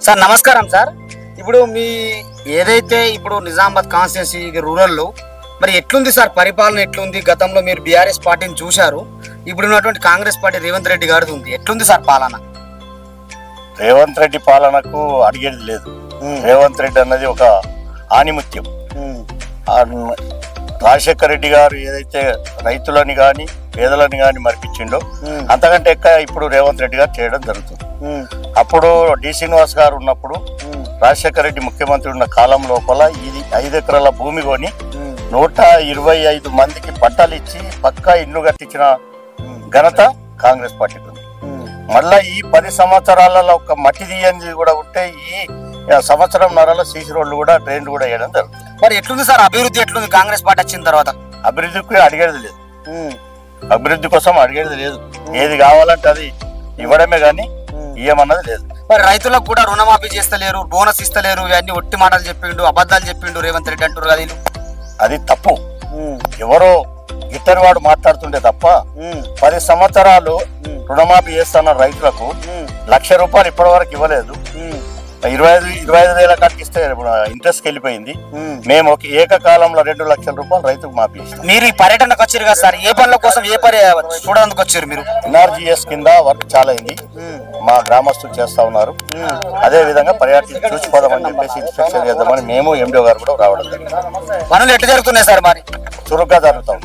Sir నమస్కారం sir. ఇప్పుడు మీ ఏదైతే ఇప్పుడు నిజామాబాద్ కాన్స్టిట్యున్సీ రూరల్లో మరి ఎట్లుంది సార్ పరిపాలన ఎట్లుంది? గతంలో మీరు బీఆర్ఎస్ పార్టీని చూశారు, ఇప్పుడు ఉన్నటువంటి కాంగ్రెస్ పార్టీ రేవంత్ రెడ్డి గారిది ఉంది, ఎట్లుంది సార్ పాలన? రేవంత్ రెడ్డి పాలనకు అడిగేది లేదు. రేవంత్ రెడ్డి అన్నది ఒక ఆణిముత్యం. రాజశేఖర రెడ్డి గారు ఏదైతే రైతులని కానీ పేదలని కానీ మరిపించిండో అంతకంటే ఎక్కువ ఇప్పుడు రేవంత్ రెడ్డి గారు చేయడం జరుగుతుంది. అప్పుడు డి శ్రీనివాస్ గారు ఉన్నప్పుడు రాజశేఖర రెడ్డి ముఖ్యమంత్రి ఉన్న కాలం లోపల ఇది 5 ఎకరాల భూమి కొని 125 మందికి పట్టాలు ఇచ్చి పక్కా ఇల్లు కట్టించిన ఘనత కాంగ్రెస్ పార్టీకి ఉంది. మళ్ళా ఈ 10 సంవత్సరాలలో ఒక మట్టి తీయంది కూడా ఉంటే ఈ సంవత్సరం నరలో సీసీ రోడ్లు కూడా ట్రైన్లు కూడా వేయడం జరుగుతుంది. మరి ఎట్లుంది సార్ అభివృద్ధి ఎట్లుంది కాంగ్రెస్ పార్టీ వచ్చిన తర్వాత? అభివృద్ధికి అడిగేది లేదు, అభివృద్ధి కోసం అడిగేది లేదు. ఏది కావాలంటే అది ఇవ్వడమే కానీ ఇయ్యమన్నది లేదు. మరి రైతులకు కూడా రుణమాఫీ చేస్తలేరు, బోనస్ ఇస్తలేరు, ఇవన్నీ ఒట్టి మాటలు చెప్పిండు, అబద్ధాలు చెప్పిండు రేవంత్ రెడ్డి అంటారు కదా. అది తప్పు. ఎవరో గిట్టని వాడు మాట్లాడుతుండే తప్ప 10 సంవత్సరాలు రుణమాఫీ చేస్తున్న రైతులకు ₹1,00,000 ఇప్పటి వరకు ఇవ్వలేదు. 25 వేల కట్టిస్తే ఇంట్రెస్ట్ వెళ్ళిపోయింది. మేము ఒక ఏకకాలంలో ₹2,00,000 రైతుకు మాఫీ ఇస్తాం. మీరు ఈ పర్యటనకు వచ్చారు కదా సార్, ఏ పనుల కోసం ఏ చూడడానికి వచ్చారు మీరు? ఎన్ఆర్జీఎస్ కింద వర్క్ చాలా అయింది, మా గ్రామస్తులు చేస్తా ఉన్నారు. అదే విధంగా పర్యాటన చూసిపోదామని చెప్పేసి ఇన్స్పెక్షన్ చేద్దామని మేము ఎండిఓ గారు కూడా రావడం జరిగింది. పనులు ఎట్లా జరుగుతున్నాయి సార్? మరి చురుగ్గా జరుగుతాం.